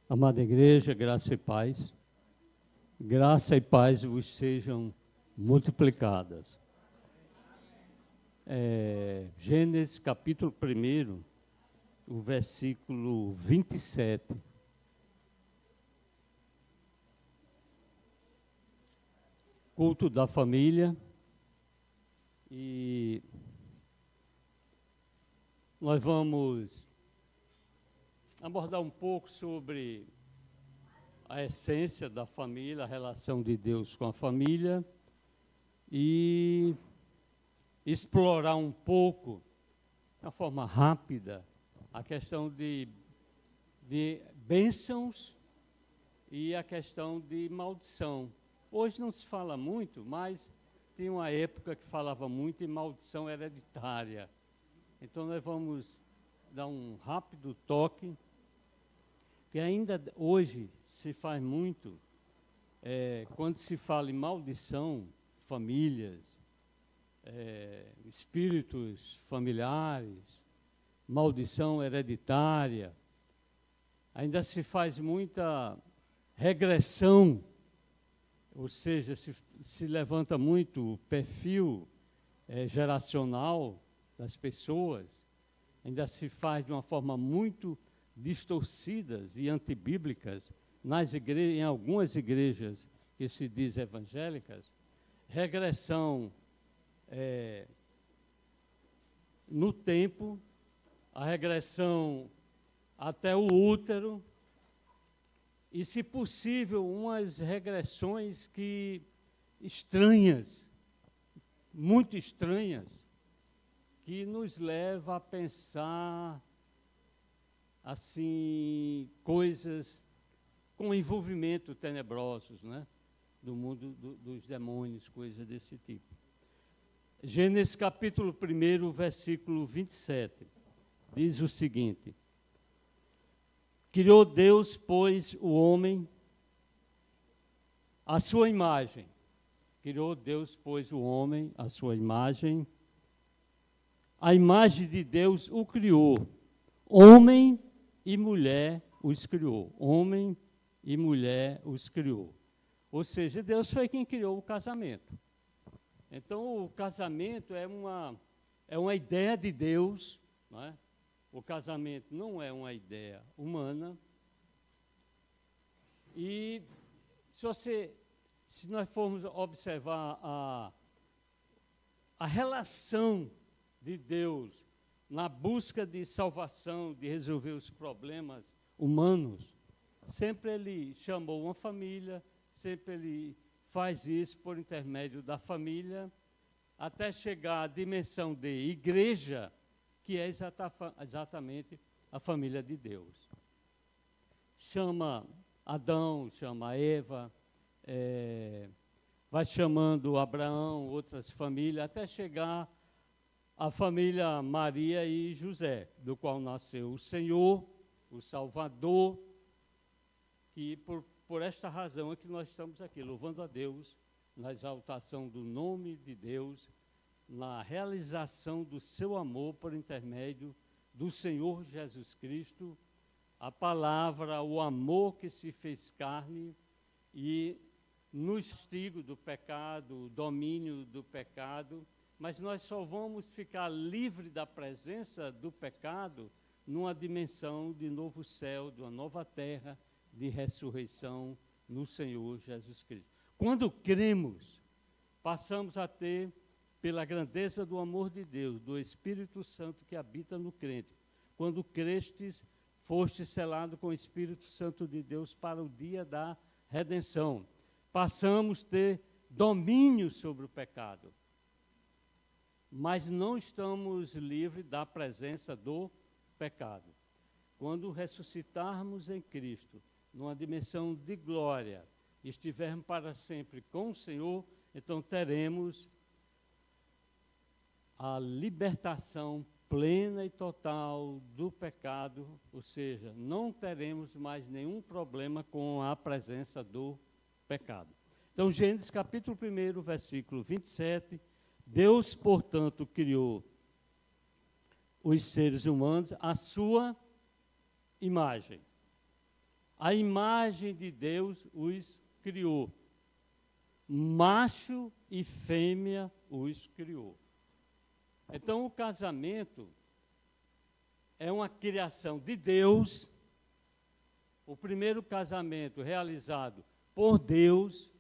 Amada igreja, graça e paz. Graça e paz vos sejam multiplicadas. Gênesis capítulo 1, o versículo 27. Culto da família. E nós vamos abordar um pouco sobre a essência da família, a relação de Deus com a família e explorar um pouco, de uma forma rápida, a questão de bênçãos e a questão de maldição. Hoje não se fala muito, mas tinha uma época que falava muito em maldição hereditária. Então nós vamos dar um rápido toque, que ainda hoje se faz muito, quando se fala em maldição, famílias, espíritos familiares, maldição hereditária, ainda se faz muita regressão, ou seja, se levanta muito o perfil geracional das pessoas, ainda se faz de uma forma muito distorcidas e antibíblicas em algumas igrejas que se diz evangélicas, regressão no tempo, a regressão até o útero, e, se possível, umas regressões estranhas, muito estranhas, que nos leva a pensar assim, coisas com envolvimento tenebrosos, né? Do mundo dos demônios, coisas desse tipo. Gênesis capítulo 1, versículo 27, diz o seguinte: criou Deus, pois, o homem à sua imagem. Criou Deus, pois, o homem à sua imagem. A imagem de Deus o criou. Homem e mulher os criou. Homem e mulher os criou. Ou seja, Deus foi quem criou o casamento. Então, o casamento é uma ideia de Deus, não é? O casamento não é uma ideia humana. E se nós formos observar a relação de Deus na busca de salvação, de resolver os problemas humanos, sempre Ele chamou uma família, sempre Ele faz isso por intermédio da família, até chegar à dimensão de igreja, que é exatamente a família de Deus. Chama Adão, chama Eva, vai chamando Abraão, outras famílias, até chegar à família Maria e José, do qual nasceu o Senhor, o Salvador, que por esta razão é que nós estamos aqui, louvando a Deus, na exaltação do nome de Deus, na realização do seu amor por intermédio do Senhor Jesus Cristo, a palavra, o amor que se fez carne e no castigo do pecado, o domínio do pecado, mas nós só vamos ficar livres da presença do pecado numa dimensão de novo céu, de uma nova terra, de ressurreição no Senhor Jesus Cristo. Quando cremos, passamos a ter, pela grandeza do amor de Deus, do Espírito Santo que habita no crente. Quando crestes, foste selado com o Espírito Santo de Deus para o dia da redenção. Passamos a ter domínio sobre o pecado, mas não estamos livres da presença do pecado. Quando ressuscitarmos em Cristo, numa dimensão de glória, estivermos para sempre com o Senhor, então teremos a libertação plena e total do pecado, ou seja, não teremos mais nenhum problema com a presença do pecado. Então, Gênesis capítulo 1, versículo 27, Deus, portanto, criou os seres humanos à sua imagem. A imagem de Deus os criou. Macho e fêmea os criou. Então, o casamento é uma criação de Deus, o primeiro casamento realizado por Deus,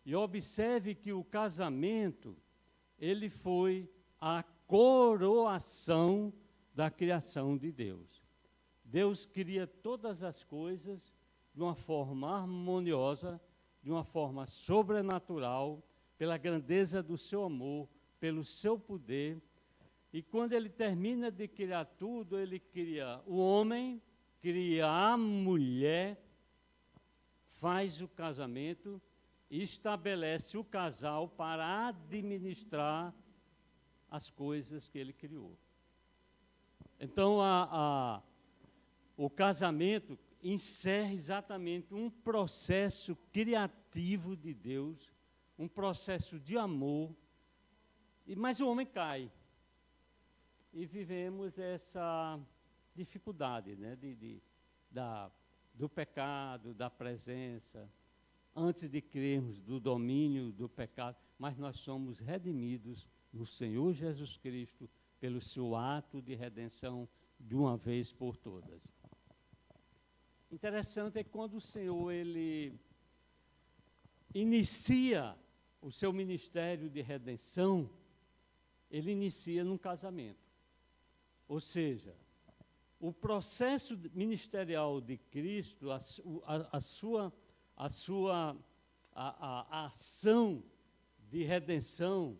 e observe que o casamento, ele foi a coroação da criação de Deus. Deus cria todas as coisas de uma forma harmoniosa, de uma forma sobrenatural, pela grandeza do seu amor, pelo seu poder. E quando ele termina de criar tudo, ele cria o homem, cria a mulher, faz o casamento e estabelece o casal para administrar as coisas que ele criou. Então, o casamento encerra exatamente um processo criativo de Deus, um processo de amor, mas o homem cai. E vivemos essa dificuldade, né, do pecado, da presença, antes de crermos do domínio do pecado, mas nós somos redimidos no Senhor Jesus Cristo pelo seu ato de redenção de uma vez por todas. Interessante é que quando o Senhor ele inicia o seu ministério de redenção, ele inicia num casamento. Ou seja, o processo ministerial de Cristo, a sua ação de redenção,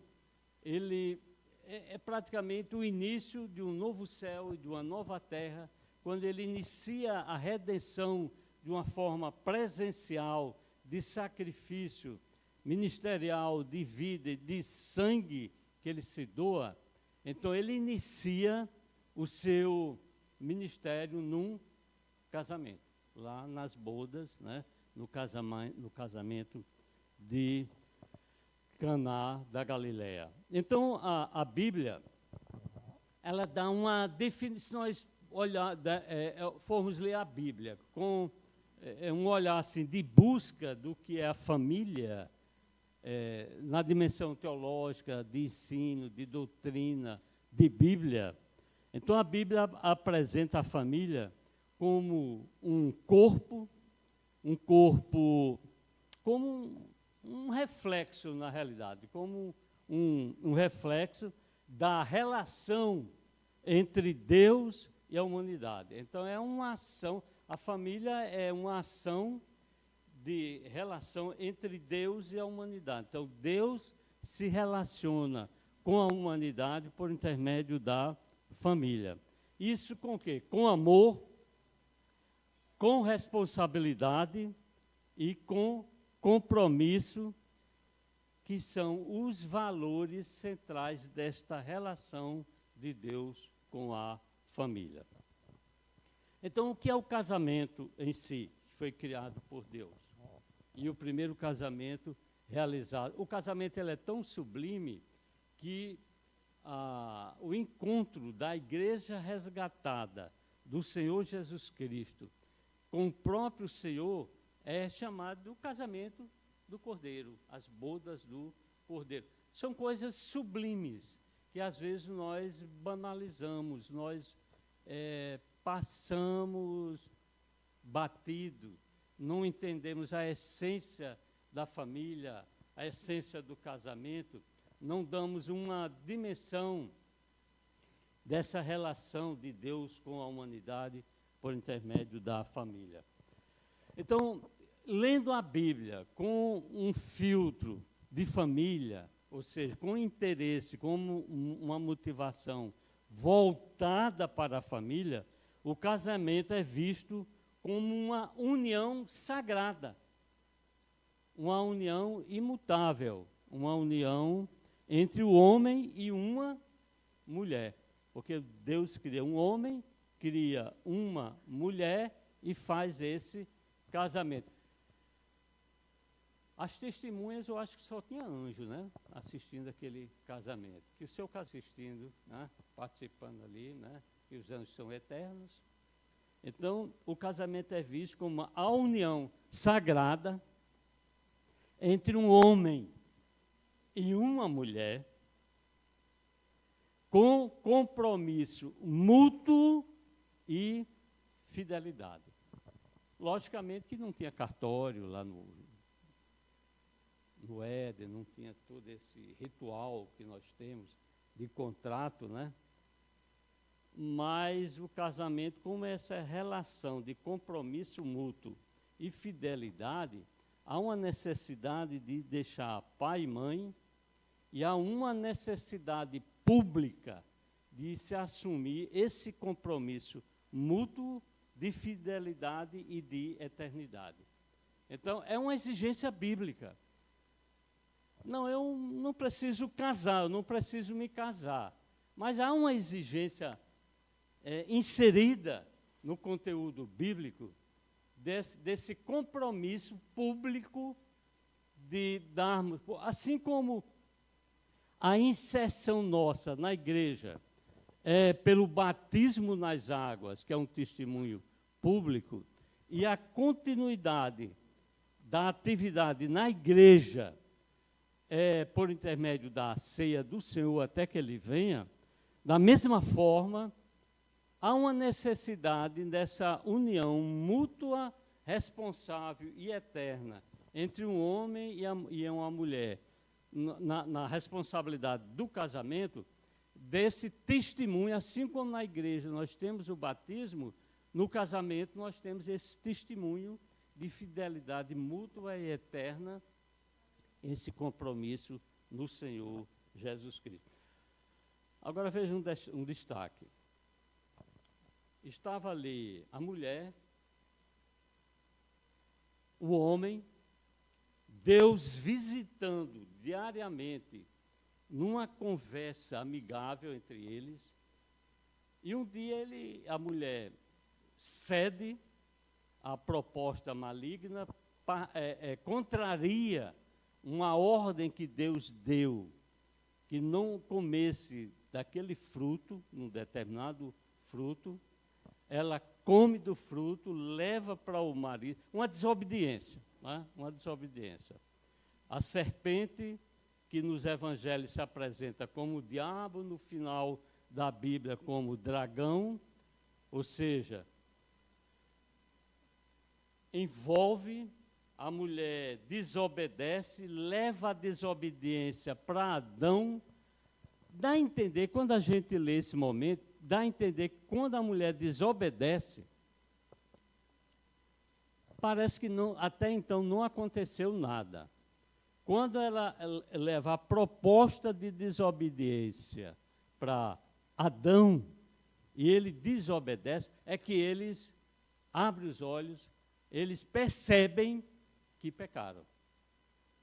ele é praticamente o início de um novo céu e de uma nova terra, quando ele inicia a redenção de uma forma presencial, de sacrifício ministerial, de vida e de sangue que ele se doa. Então ele inicia o seu ministério num casamento, lá nas bodas, né, no casamento de Caná da Galileia. Então, a Bíblia, ela dá uma definição, se nós formos ler a Bíblia com um olhar assim, de busca do que é a família, na dimensão teológica, de ensino, de doutrina, de Bíblia. Então, a Bíblia apresenta a família como um corpo como um reflexo, na realidade, como um reflexo da relação entre Deus e a humanidade. Então, é uma ação, a família é uma ação de relação entre Deus e a humanidade. Então, Deus se relaciona com a humanidade por intermédio da família. Isso com o quê? Com amor, com responsabilidade e com compromisso, que são os valores centrais desta relação de Deus com a família. Então, o que é o casamento em si, que foi criado por Deus? E o primeiro casamento realizado. O casamento ele é tão sublime que o encontro da igreja resgatada do Senhor Jesus Cristo com o próprio Senhor é chamado do casamento do Cordeiro, as bodas do Cordeiro. São coisas sublimes que às vezes nós banalizamos, nós passamos batido, não entendemos a essência da família, a essência do casamento, não damos uma dimensão dessa relação de Deus com a humanidade por intermédio da família. Então, lendo a Bíblia com um filtro de família, ou seja, com interesse, com uma motivação voltada para a família, o casamento é visto como uma união sagrada, uma união imutável, uma união entre o homem e uma mulher. Porque Deus cria um homem, cria uma mulher e faz esse casamento. As testemunhas, eu acho que só tinha anjo, né, assistindo aquele casamento. Que o senhor está assistindo, né, participando ali, né, que os anjos são eternos. Então, o casamento é visto como a união sagrada entre um homem e uma mulher, com compromisso mútuo e fidelidade. Logicamente que não tinha cartório lá no Éden, não tinha todo esse ritual que nós temos de contrato, né? Mas o casamento, como essa relação de compromisso mútuo e fidelidade, há uma necessidade de deixar pai e mãe, e há uma necessidade pública de se assumir esse compromisso mútuo de fidelidade e de eternidade. Então, é uma exigência bíblica. Não, eu não preciso casar, eu não preciso me casar. Mas há uma exigência inserida no conteúdo bíblico desse compromisso público de darmos, assim como a inserção nossa na igreja pelo batismo nas águas, que é um testemunho público, e a continuidade da atividade na igreja por intermédio da ceia do Senhor até que Ele venha, da mesma forma, há uma necessidade dessa união mútua, responsável e eterna entre um homem e uma mulher, na responsabilidade do casamento, desse testemunho, assim como na igreja nós temos o batismo, no casamento nós temos esse testemunho de fidelidade mútua e eterna, esse compromisso no Senhor Jesus Cristo. Agora veja um destaque. Estava ali a mulher, o homem, Deus visitando diariamente, numa conversa amigável entre eles, e um dia a mulher cede à proposta maligna, contraria uma ordem que Deus deu, que não comesse daquele fruto, num determinado fruto, ela come do fruto, leva para o marido, uma desobediência, né? Uma desobediência. A serpente, que nos evangelhos se apresenta como o diabo, no final da Bíblia como dragão, ou seja, envolve, a mulher desobedece, leva a desobediência para Adão. Dá a entender, quando a gente lê esse momento, dá a entender que quando a mulher desobedece, parece que não, até então não aconteceu nada. Quando ela leva a proposta de desobediência para Adão, e ele desobedece, é que eles abrem os olhos, eles percebem que pecaram.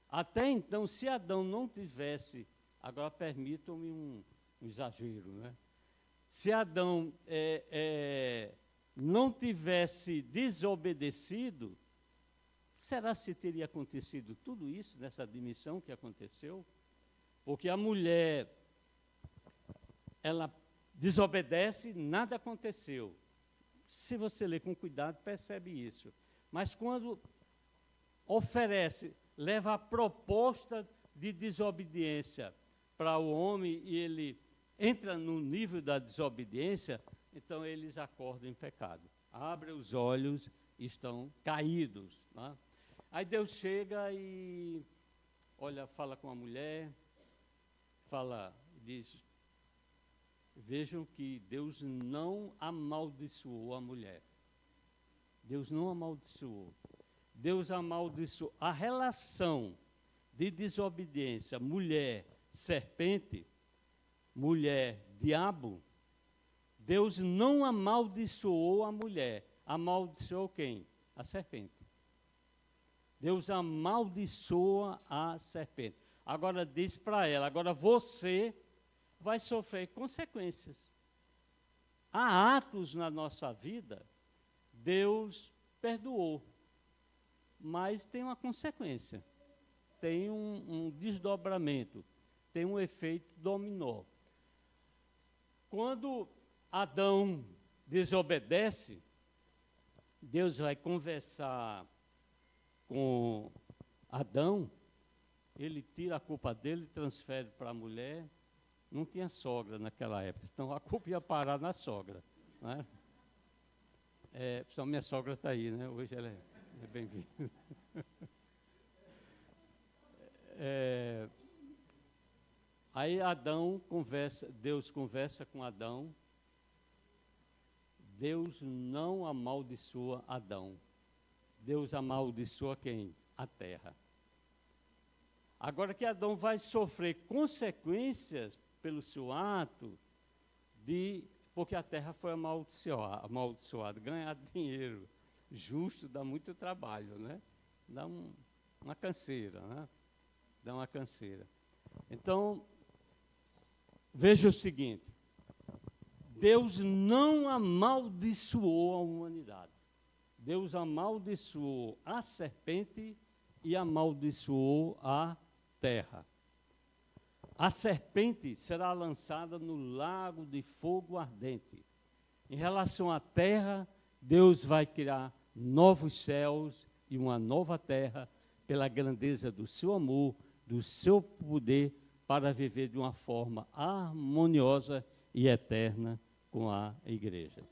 Até então, se Adão não tivesse, agora permitam-me um exagero, né? Se Adão não tivesse desobedecido, será se teria acontecido tudo isso, nessa admissão que aconteceu? Porque a mulher, ela desobedece, nada aconteceu. Se você ler com cuidado, percebe isso. Mas quando oferece, leva a proposta de desobediência para o homem e ele entra no nível da desobediência, então eles acordam em pecado. Abrem os olhos, estão caídos, né? Aí Deus chega e, olha, fala com a mulher, diz, vejam que Deus não amaldiçoou a mulher. Deus não amaldiçoou. Deus amaldiçoou a relação de desobediência, mulher-serpente, mulher-diabo. Deus não amaldiçoou a mulher. Amaldiçoou quem? A serpente. Deus amaldiçoa a serpente. Agora diz para ela, agora você vai sofrer consequências. Há atos na nossa vida, Deus perdoou, mas tem uma consequência, tem um desdobramento, tem um efeito dominó. Quando Adão desobedece, Deus vai conversar com Adão, ele tira a culpa dele, transfere para a mulher. Não tinha sogra naquela época, então a culpa ia parar na sogra. Né? Só minha sogra está aí, né? Hoje ela é bem-vinda. Aí Deus conversa com Adão. Deus não amaldiçoa Adão. Deus amaldiçoa quem? A terra. Agora que Adão vai sofrer consequências pelo seu ato, porque a terra foi amaldiçoada. Ganhar dinheiro justo dá muito trabalho, né? Dá uma canseira, né? Dá uma canseira. Então, veja o seguinte: Deus não amaldiçoou a humanidade. Deus amaldiçoou a serpente e amaldiçoou a terra. A serpente será lançada no lago de fogo ardente. Em relação à terra, Deus vai criar novos céus e uma nova terra pela grandeza do seu amor, do seu poder, para viver de uma forma harmoniosa e eterna com a igreja.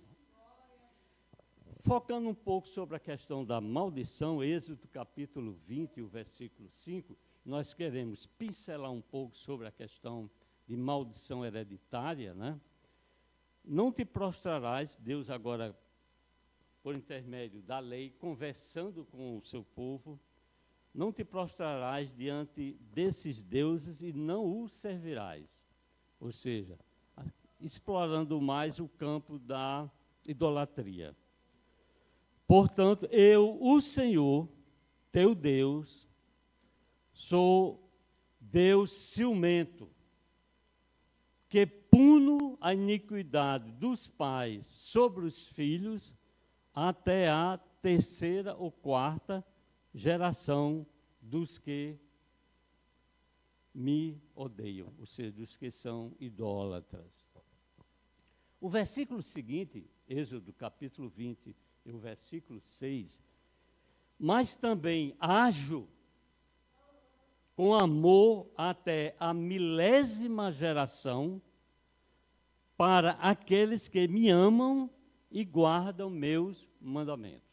Focando um pouco sobre a questão da maldição, Êxodo capítulo 20, o versículo 5, nós queremos pincelar um pouco sobre a questão de maldição hereditária, né? Não te prostrarás, Deus agora, por intermédio da lei, conversando com o seu povo, não te prostrarás diante desses deuses e não os servirás. Ou seja, explorando mais o campo da idolatria. Portanto, eu, o Senhor, teu Deus, sou Deus ciumento, que puno a iniquidade dos pais sobre os filhos até a terceira ou quarta geração dos que me odeiam, ou seja, dos que são idólatras. O versículo seguinte, Êxodo capítulo 20, e o versículo 6, mas também ajo com amor até a 1000ª geração para aqueles que me amam e guardam meus mandamentos.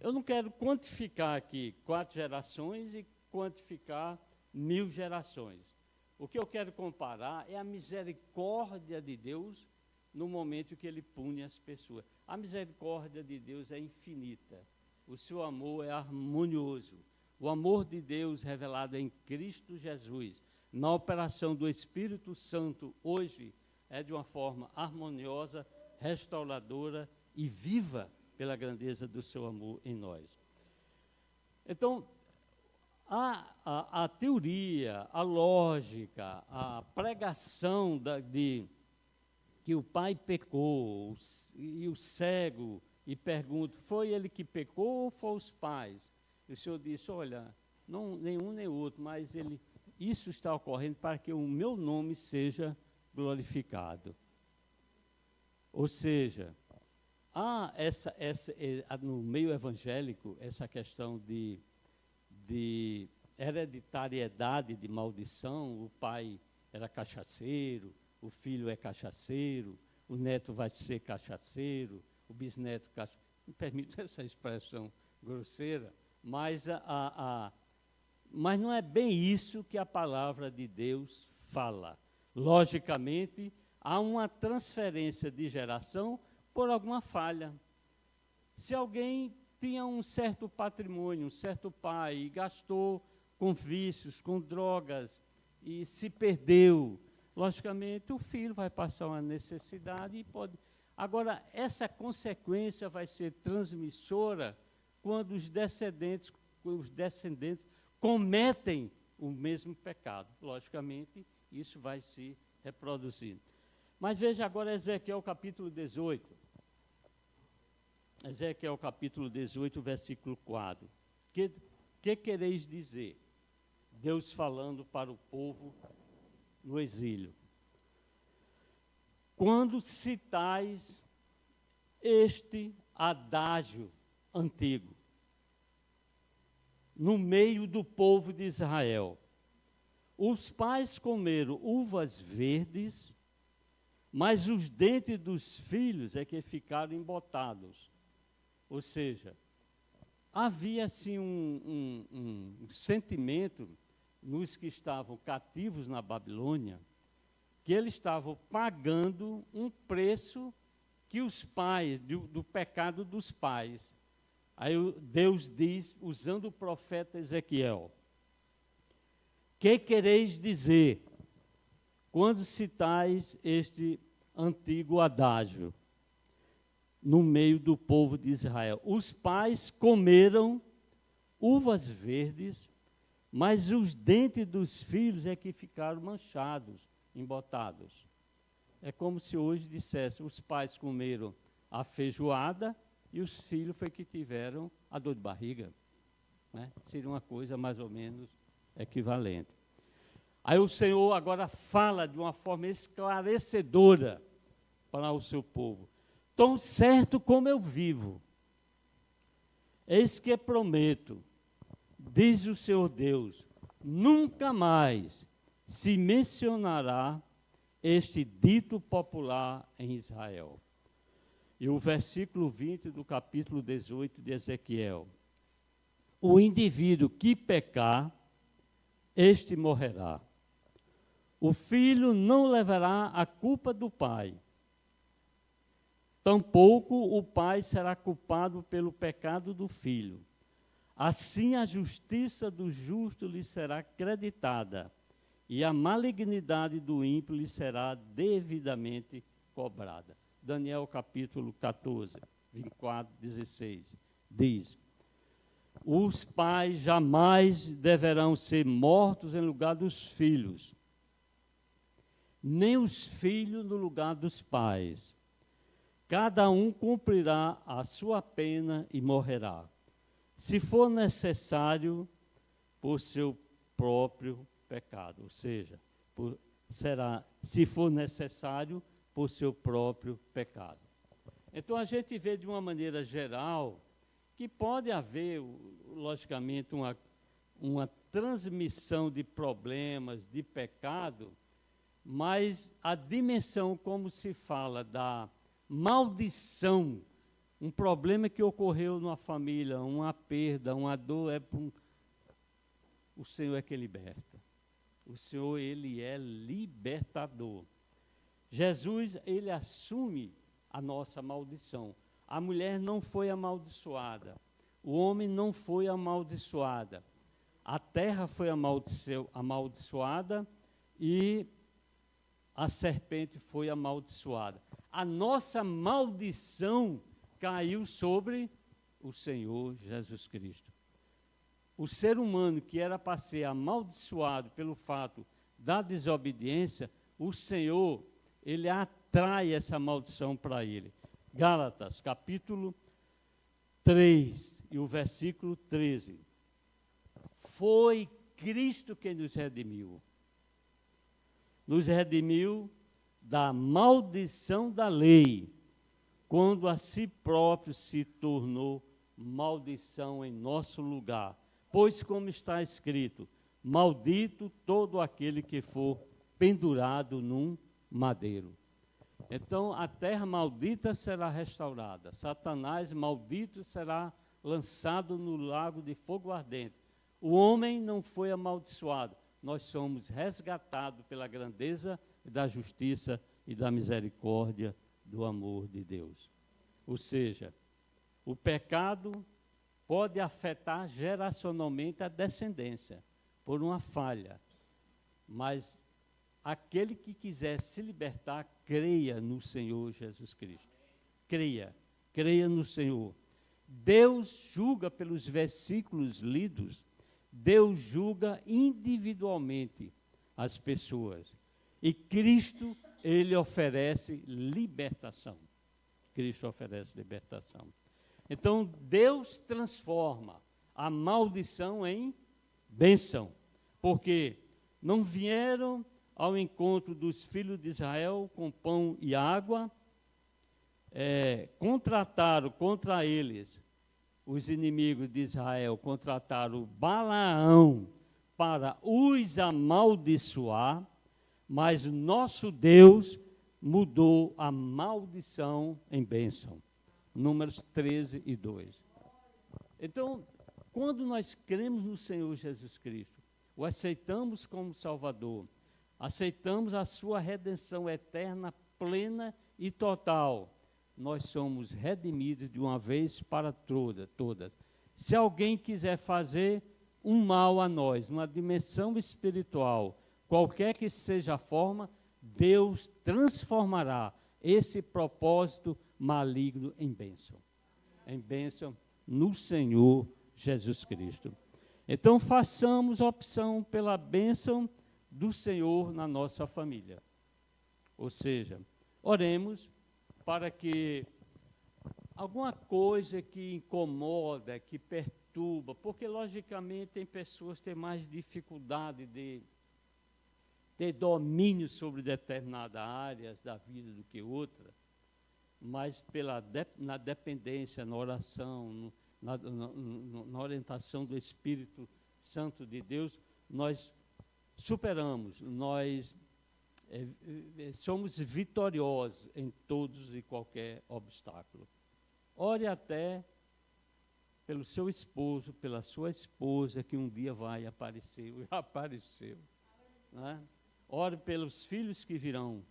Eu não quero quantificar aqui 4 gerações e quantificar 1000 gerações. O que eu quero comparar é a misericórdia de Deus no momento que ele pune as pessoas. A misericórdia de Deus é infinita. O seu amor é harmonioso. O amor de Deus revelado em Cristo Jesus, na operação do Espírito Santo hoje, é de uma forma harmoniosa, restauradora e viva pela grandeza do seu amor em nós. Então, a teoria, a lógica, a pregação que o pai pecou e o cego, e pergunta, foi ele que pecou ou foi os pais? E o Senhor disse, olha, não, nenhum nem outro, mas isso está ocorrendo para que o meu nome seja glorificado. Ou seja, há no meio evangélico essa questão de hereditariedade de maldição. O pai era cachaceiro, o filho é cachaceiro, o neto vai ser cachaceiro, o bisneto cachaceiro. Me permite essa expressão grosseira, mas, mas não é bem isso que a palavra de Deus fala. Logicamente, há uma transferência de geração por alguma falha. Se alguém tinha um certo patrimônio, um certo pai, e gastou com vícios, com drogas, e se perdeu, logicamente o filho vai passar uma necessidade e pode... Agora, essa consequência vai ser transmissora quando os descendentes cometem o mesmo pecado. Logicamente, isso vai se reproduzir. Mas veja agora Ezequiel capítulo 18. Ezequiel capítulo 18, versículo 4. Que quereis dizer? Deus falando para o povo no exílio. Quando citais este adágio antigo, no meio do povo de Israel. Os pais comeram uvas verdes, mas os dentes dos filhos é que ficaram embotados. Ou seja, havia assim um sentimento nos que estavam cativos na Babilônia, que eles estavam pagando um preço que os pais, do pecado dos pais. Aí Deus diz, usando o profeta Ezequiel: que quereis dizer quando citais este antigo adágio no meio do povo de Israel? Os pais comeram uvas verdes, mas os dentes dos filhos é que ficaram manchados, embotados. É como se hoje dissesse, os pais comeram a feijoada e os filhos foi que tiveram a dor de barriga. Né? Seria uma coisa mais ou menos equivalente. Aí o Senhor agora fala de uma forma esclarecedora para o seu povo. Tão certo como eu vivo, eis que prometo, diz o Senhor Deus, nunca mais se mencionará este dito popular em Israel. E o versículo 20 do capítulo 18 de Ezequiel: o indivíduo que pecar, este morrerá. O filho não levará a culpa do pai, tampouco o pai será culpado pelo pecado do filho. Assim a justiça do justo lhe será creditada, e a malignidade do ímpio lhe será devidamente cobrada. Daniel capítulo 14, 24, 16, diz: os pais jamais deverão ser mortos em lugar dos filhos, nem os filhos no lugar dos pais. Cada um cumprirá a sua pena e morrerá, se for necessário, por seu próprio pecado. Ou seja, se for necessário, por seu próprio pecado. Então, a gente vê de uma maneira geral que pode haver, logicamente, uma transmissão de problemas, de pecado, mas a dimensão, como se fala, da maldição, um problema que ocorreu numa família, uma perda, uma dor, o Senhor é que liberta. O Senhor, Ele é libertador. Jesus, Ele assume a nossa maldição. A mulher não foi amaldiçoada, o homem não foi amaldiçoada, a terra foi amaldiçoada e a serpente foi amaldiçoada. A nossa maldição caiu sobre o Senhor Jesus Cristo. O ser humano que era para ser amaldiçoado pelo fato da desobediência, o Senhor, Ele atrai essa maldição para ele. Gálatas, capítulo 3, e o versículo 13. Foi Cristo quem nos redimiu. Nos redimiu da maldição da lei, quando a si próprio se tornou maldição em nosso lugar. Pois, como está escrito, maldito todo aquele que for pendurado num madeiro. Então, a terra maldita será restaurada. Satanás maldito será lançado no lago de fogo ardente. O homem não foi amaldiçoado. Nós somos resgatados pela grandeza da justiça e da misericórdia do amor de Deus. Ou seja, o pecado pode afetar geracionalmente a descendência por uma falha, mas aquele que quiser se libertar, creia no Senhor Jesus Cristo. Creia no Senhor. Deus julga pelos versículos lidos, Deus julga individualmente as pessoas. E Cristo, Ele oferece libertação. Cristo oferece libertação. Então, Deus transforma a maldição em bênção, porque não vieram ao encontro dos filhos de Israel com pão e água, contrataram contra eles os inimigos de Israel contrataram Balaão para os amaldiçoar, mas o nosso Deus mudou a maldição em bênção. Números 13 e 2. Então, quando nós cremos no Senhor Jesus Cristo, o aceitamos como Salvador, aceitamos a sua redenção eterna, plena e total, nós somos redimidos de uma vez para todas. Se alguém quiser fazer um mal a nós, numa dimensão espiritual, qualquer que seja a forma, Deus transformará esse propósito maligno em bênção no Senhor Jesus Cristo. Então, façamos opção pela bênção do Senhor na nossa família. Ou seja, oremos para que alguma coisa que incomoda, que perturba, porque, logicamente, tem pessoas que têm mais dificuldade de ter domínio sobre determinadas áreas da vida do que outra, mas na dependência, na oração, na orientação do Espírito Santo de Deus, nós superamos, nós somos vitoriosos em todos e qualquer obstáculo. Ore até pelo seu esposo, pela sua esposa, que um dia vai aparecer, já apareceu. Né? Ore pelos filhos que virão,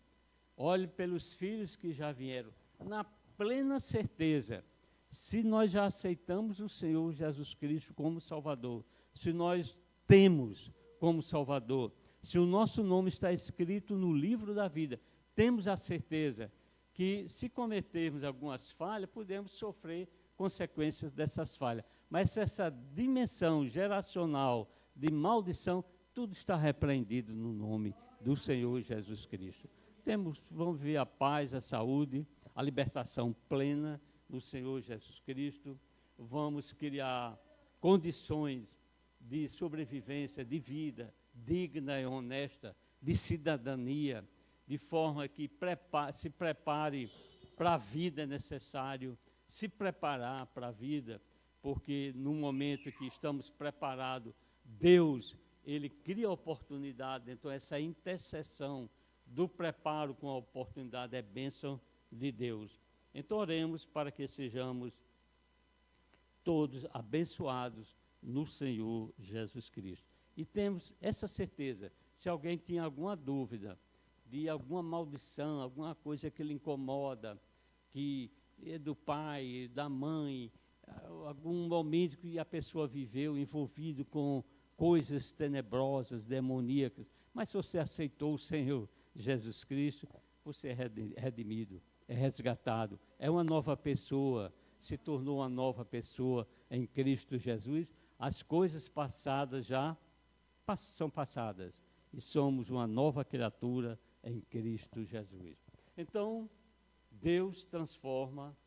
ore pelos filhos que já vieram, na plena certeza, se nós já aceitamos o Senhor Jesus Cristo como Salvador, se nós temos como Salvador, se o nosso nome está escrito no livro da vida, temos a certeza que, se cometermos algumas falhas, podemos sofrer consequências dessas falhas. Mas essa dimensão geracional de maldição, tudo está repreendido no nome do Senhor Jesus Cristo. Vamos ver a paz, a saúde, a libertação plena do Senhor Jesus Cristo. Vamos criar condições de sobrevivência, de vida digna e honesta, de cidadania, de forma que se prepare para a vida é necessário, se preparar para a vida, porque no momento que estamos preparados, Deus, Ele cria oportunidade, então essa intercessão do preparo com a oportunidade é bênção de Deus. Então oremos para que sejamos todos abençoados no Senhor Jesus Cristo. E temos essa certeza, se alguém tinha alguma dúvida de alguma maldição, alguma coisa que lhe incomoda, que é do pai, da mãe, algum momento que a pessoa viveu envolvido com coisas tenebrosas, demoníacas, mas se você aceitou o Senhor Jesus Cristo, você é redimido, é resgatado, é uma nova pessoa, se tornou uma nova pessoa em Cristo Jesus, as coisas passadas já são passadas e somos uma nova criatura em Cristo Jesus. Então, Deus transforma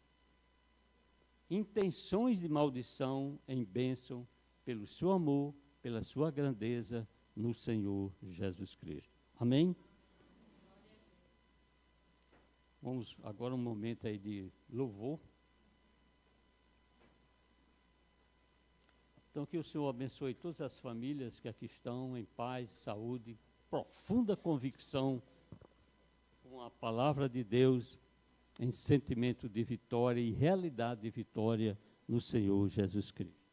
intenções de maldição em bênção pelo seu amor, pela sua grandeza no Senhor Jesus Cristo. Amém? Vamos agora um momento aí de louvor. Então, que o Senhor abençoe todas as famílias que aqui estão em paz, saúde, profunda convicção com a palavra de Deus, em sentimento de vitória e realidade de vitória no Senhor Jesus Cristo.